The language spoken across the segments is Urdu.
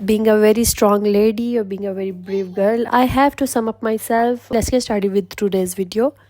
being a very strong lady or being a very brave girl, I have to sum up myself. Let's get started with today's video.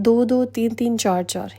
2-2, 3-3, 4-4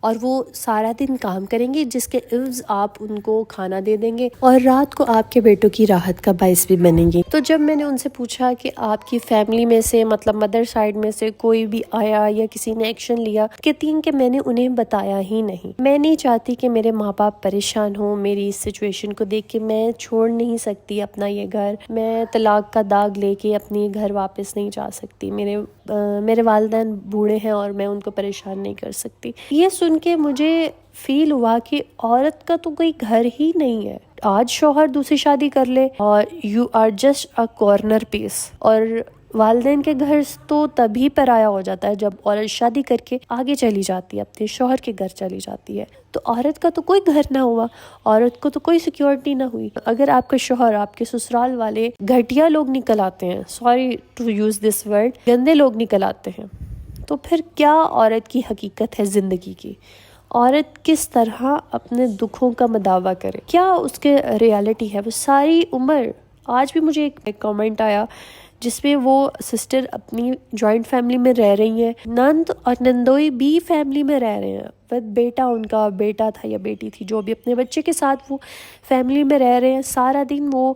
اور وہ سارا دن کام کریں گی جس کے عوض آپ ان کو کھانا دے دیں گے اور رات کو آپ کے بیٹوں کی راحت کا باعث بھی بنیں گی۔ تو جب میں نے ان سے پوچھا کہ آپ کی فیملی میں سے مطلب مدر سائڈ میں سے کوئی بھی آیا یا کسی نے ایکشن لیا، کہتی ہیں کہ میں نے انہیں بتایا ہی نہیں۔ میں نہیں چاہتی کہ میرے ماں باپ پریشان ہوں میری اس سچویشن کو دیکھ کے، میں چھوڑ نہیں سکتی اپنا یہ گھر، میں طلاق کا داغ لے کے اپنی گھر واپس نہیں جا سکتی، میرے والدین بوڑھے ہیں اور میں ان کو پریشان نہیں کر سکتی۔ یہ سن کے مجھے فیل ہوا کہ عورت کا تو کوئی گھر ہی نہیں ہے۔ آج شوہر دوسری شادی کر لے اور you are just a corner piece, اور والدین کے گھر تو تبھی پرایا ہو جاتا ہے جب عورت شادی کر کے آگے چلی جاتی ہے، اپنے شوہر کے گھر چلی جاتی ہے۔ تو عورت کا تو کوئی گھر نہ ہوا، عورت کو تو کوئی سیکیورٹی نہ ہوئی۔ اگر آپ کا شوہر، آپ کے سسرال والے گھٹیا لوگ نکل آتے ہیں، sorry to use this word, گندے لوگ نکل آتے ہیں، تو پھر کیا عورت کی حقیقت ہے زندگی کی؟ عورت کس طرح اپنے دکھوں کا مداوع کرے، کیا اس کے ریالٹی ہے؟ وہ ساری عمر، آج بھی مجھے ایک کامنٹ آیا جس میں وہ سسٹر اپنی جوائنٹ فیملی میں رہ رہی ہیں، نند اور نندوئی بھی فیملی میں رہ رہے ہیں، بیٹا ان کا بیٹا تھا یا بیٹی تھی جو بھی، اپنے بچے کے ساتھ وہ فیملی میں رہ رہے ہیں، سارا دن وہ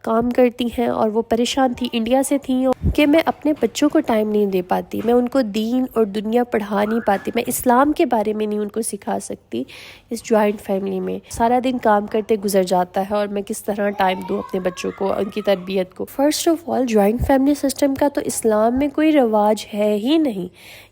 کام کرتی ہیں اور وہ پریشان تھی، انڈیا سے تھیں، کہ میں اپنے بچوں کو ٹائم نہیں دے پاتی، میں ان کو دین اور دنیا پڑھا نہیں پاتی، میں اسلام کے بارے میں نہیں ان کو سکھا سکتی، اس جوائنٹ فیملی میں سارا دن کام کرتے گزر جاتا ہے اور میں کس طرح ٹائم دوں اپنے بچوں کو، ان کی تربیت کو۔ First of all, joint family system کا تو اسلام میں کوئی رواج ہے ہی نہیں۔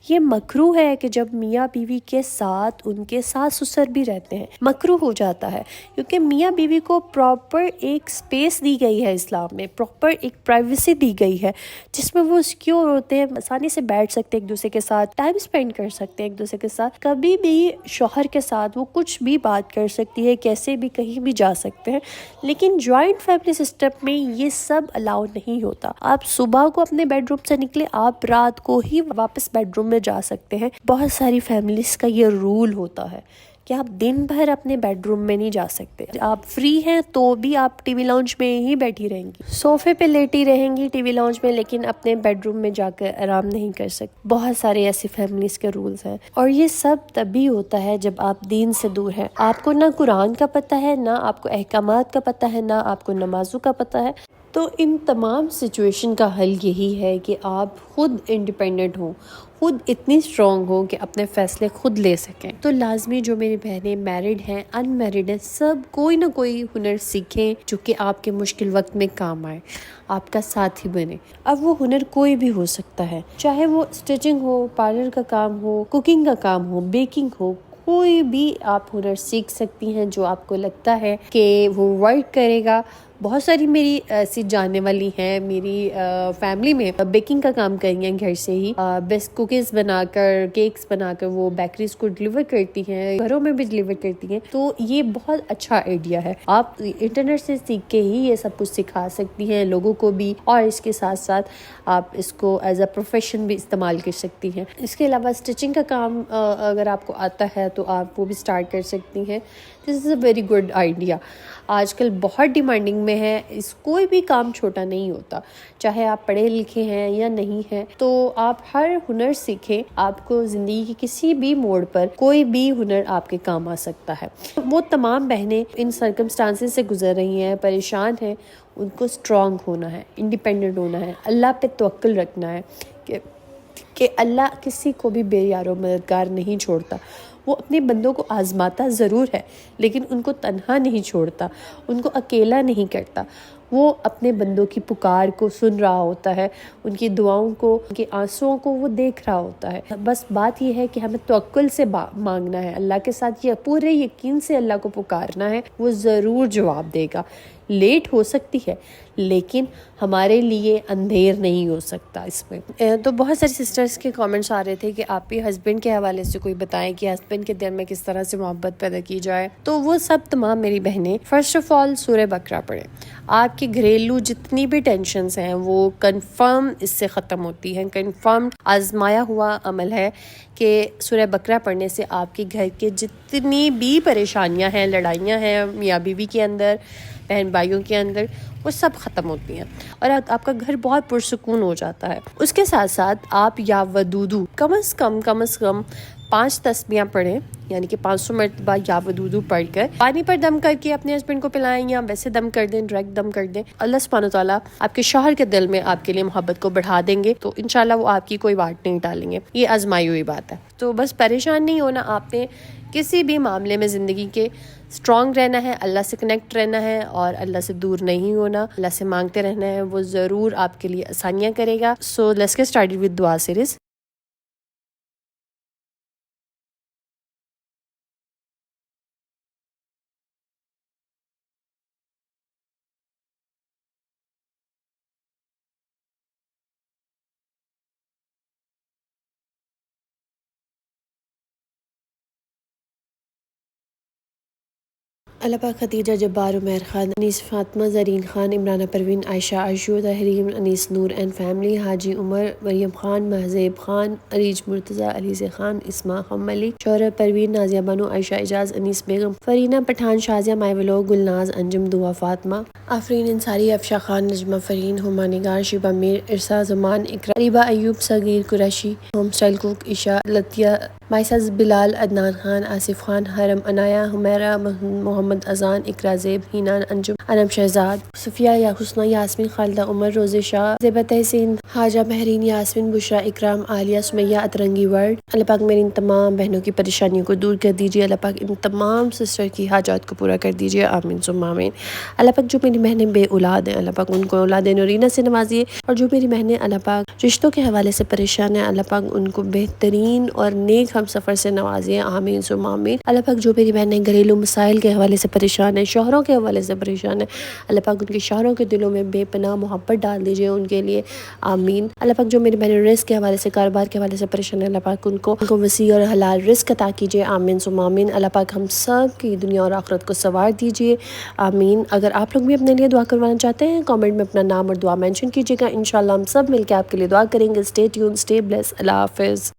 یہ مکروہ ہے کہ جب میاں بیوی کے ساتھ ان کے ساس سسر بھی رہتے ہیں، مکروہ ہو جاتا ہے، کیونکہ میاں بیوی کو پراپر ایک سپیس دی گئی ہے اسلام میں، پراپر ایک پرائیویسی دی گئی ہے جس میں وہ سیکیور ہوتے ہیں، آسانی سے بیٹھ سکتے ہیں، ایک دوسرے کے ساتھ ٹائم سپینڈ کر سکتے ہیں، ایک دوسرے کے ساتھ کبھی بھی شوہر کے ساتھ وہ کچھ بھی بات کر سکتی ہے، کیسے بھی کہیں بھی جا سکتے ہیں۔ لیکن جوائنٹ فیملی سسٹم میں یہ سب الاؤ نہیں ہوتا۔ آپ صبح کو اپنے بیڈ روم سے نکلے، آپ رات کو ہی واپس بیڈ روم میں جا سکتے ہیں۔ بہت ساری فیملیز کا یہ رول ہوتا ہے کہ آپ دن بھر اپنے بیڈ روم میں نہیں جا سکتے، آپ فری ہیں تو بھی آپ ٹی وی لاؤنج میں ہی بیٹھی رہیں گی، صوفے پہ لیٹی رہیں گی ٹی وی لاؤنج میں، لیکن اپنے بیڈ روم میں جا کر آرام نہیں کر سکتے۔ بہت سارے ایسی فیملیز کے رولز ہیں، اور یہ سب تبھی ہوتا ہے جب آپ دین سے دور ہیں، آپ کو نہ قرآن کا پتہ ہے، نہ آپ کو احکامات کا پتہ ہے، نہ آپ کو نمازوں کا پتہ ہے۔ تو ان تمام سچویشن کا حل یہی ہے کہ آپ خود انڈیپینڈنٹ ہوں، خود اتنی اسٹرانگ ہو کہ اپنے فیصلے خود لے سکیں۔ تو لازمی جو میری بہنیں میرڈ ہیں، ان میرڈ ہیں، سب کوئی نہ کوئی ہنر سیکھیں جو کہ آپ کے مشکل وقت میں کام آئے، آپ کا ساتھی بنے۔ اب وہ ہنر کوئی بھی ہو سکتا ہے، چاہے وہ اسٹیچنگ ہو، پارلر کا کام ہو، کوکنگ کا کام ہو، بیکنگ ہو، کوئی بھی آپ ہنر سیکھ سکتی ہیں جو آپ کو لگتا ہے کہ وہ ورک کرے گا۔ بہت ساری میری ایسی جاننے والی ہیں میری فیملی میں، بیکنگ کا کام کریں گے گھر سے ہی، بیسٹ کوکیز بنا کر، کیکس بنا کر وہ بیکریز کو ڈلیور کرتی ہیں، گھروں میں بھی ڈلیور کرتی ہیں۔ تو یہ بہت اچھا آئیڈیا ہے، آپ انٹرنیٹ سے سیکھ کے ہی یہ سب کچھ سکھا سکتی ہیں لوگوں کو بھی، اور اس کے ساتھ ساتھ آپ اس کو ایز اے پروفیشن بھی استعمال کر سکتی ہیں۔ اس کے علاوہ اسٹچنگ کا کام اگر آپ کو آتا ہے تو آپ وہ بھی اسٹارٹ کر سکتی ہیں۔ دس از اے ویری گڈ آئیڈیا، آج کل بہت ڈیمانڈنگ میں ہے، اس کوئی بھی کام چھوٹا نہیں ہوتا، چاہے آپ پڑھے لکھے ہیں یا نہیں ہیں، تو آپ ہر ہنر سیکھیں، آپ کو زندگی کی کسی بھی موڑ پر کوئی بھی ہنر آپ کے کام آ سکتا ہے۔ وہ تمام بہنیں ان سرکمسٹانسز سے گزر رہی ہیں، پریشان ہیں، ان کو اسٹرانگ ہونا ہے، انڈیپینڈنٹ ہونا ہے، اللہ پہ توکل رکھنا ہے کہ اللہ کسی کو بھی بے یار و مددگار نہیں چھوڑتا۔ وہ اپنے بندوں کو آزماتا ضرور ہے، لیکن ان کو تنہا نہیں چھوڑتا، ان کو اکیلا نہیں کرتا۔ وہ اپنے بندوں کی پکار کو سن رہا ہوتا ہے، ان کی دعاؤں کو، ان کے آنسوؤں کو وہ دیکھ رہا ہوتا ہے۔ بس بات یہ ہے کہ ہمیں توکل سے مانگنا ہے، اللہ کے ساتھ یہ پورے یقین سے اللہ کو پکارنا ہے، وہ ضرور جواب دے گا۔ لیٹ ہو سکتی ہے لیکن ہمارے لیے اندھیر نہیں ہو سکتا اس میں۔ تو بہت ساری سسٹرز کے کامنٹس آ رہے تھے کہ آپ بھی ہسبینڈ کے حوالے سے کوئی بتائیں کہ ہسبینڈ کے دل میں کس طرح سے محبت پیدا کی جائے۔ تو وہ سب تمام میری بہنیں فرسٹ آف آل سورہ بقرہ پڑھیں، آپ کی گھریلو جتنی بھی ٹینشنز ہیں وہ کنفرم اس سے ختم ہوتی ہیں، کنفرم آزمایا ہوا عمل ہے کہ سورہ بقرہ پڑھنے سے آپ کے گھر کے جتنی بھی پریشانیاں ہیں، لڑائیاں ہیں میاں بیوی کے اندر، بہن بھائیوں کے اندر، وہ سب ختم ہوتی ہیں اور آپ کا گھر بہت پرسکون ہو جاتا ہے۔ اس کے ساتھ ساتھ آپ یا ودودو کم از کم 5 تسبیحاں پڑھیں، یعنی کہ 500 مرتبہ یا ودودو پڑھ کر پانی پر دم کر کے اپنے ہسبینڈ کو پلائیں، یا ویسے دم کر دیں، ڈائریکٹ دم کر دیں. اللہ سبحانہ تعالیٰ آپ کے شوہر کے دل میں آپ کے لیے محبت کو بڑھا دیں گے، تو انشاءاللہ وہ آپ کی کوئی واٹ نہیں ڈالیں گے. یہ آزمائی ہوئی بات ہے. تو بس پریشان نہیں ہونا، آپ نے کسی بھی معاملے میں زندگی کے اسٹرانگ رہنا ہے، اللہ سے کنیکٹ رہنا ہے اور اللہ سے دور نہیں ہونا، اللہ سے مانگتے رہنا ہے، وہ ضرور آپ کے لیے آسانیاں کرے گا. So let's get started with دعا سیریز. اللہ پاک خدیجہ جبار عمیر خان انیس فاطمہ زرین خان عمرانہ پروین عائشہ عشو تحریم انیس نور اینڈ فیملی حاجی عمر مریم خان مہذیب خان عریج مرتضیٰ علیزہ خان اسما خملی شوہر پروین نازیہ بانو عائشہ اعجاز انیس بیگم فرینہ پٹھان شازیہ مائی ولوگ گلناز انجم دعا فاطمہ آفرین انصاری افشا خان نجمہ فرین ہما نگار شیبہ میر ارسا زمان اقرا ریبہ ایوب صغیر قریشی ہوم اسٹائل کوک عشا لطیہ مائسز بلال عدنان خان آصف خان حرم عنایہ حمیرہ محمد اذان اقرا زیب ہینان انجم انم شہزاد صفیہ یا حسنہ یاسمین خالدہ عمر روزے شاہ زیبہ تحسین حاجہ مہرین یاسمین بشرا اکرام عالیہ سمیہ اترنگی ورڈ. اللہ پاک میری ان تمام بہنوں کی پریشانیوں کو دور کر دیجیے. اللہ پاک ان تمام سسٹر کی حاجات کو پورا کر دیجیے. آمین ثم آمین. اللہ پاک جو میری بہنیں بے اولاد ہیں، اللہ پاک ان کو اولاد نورینہ سے نوازیے، اور جو میری بہنیں اللہ پاک رشتوں کے حوالے سے پریشان ہیں، اللہ پاک ان کو بہترین اور نیک ہم سفر سے نوازیے. آمین ثم آمین. اللہ پاک جو میری بہنیں گھریلو مسائل کے حوالے سے پریشان ہیں، شوہروں کے حوالے سے پریشان ہیں، اللہ پاک ان کے شوہروں کے دلوں میں بے پناہ محبت ڈال دیجیے ان کے لیے. آمین. اللہ پاک جو میری بہنیں رزق کے حوالے سے، کاروبار کے حوالے سے پریشان ہیں، اللہ پاک ان کو وسیع اور حلال رزق عطا کیجیے. آمین ثم آمین. اللہ پاک ہم سب کی دنیا اور آخرت کو سنوار دیجیے. آمین. اگر آپ لوگ بھی اپنے لیے دعا کروانا چاہتے ہیں، کامنٹ میں اپنا نام اور دعا مینشن کیجیے گا. انشاءاللہ ہم سب مل کے آپ کے لیے دعا کریں گے. Stay tuned, stay blessed. اللہ حافظ.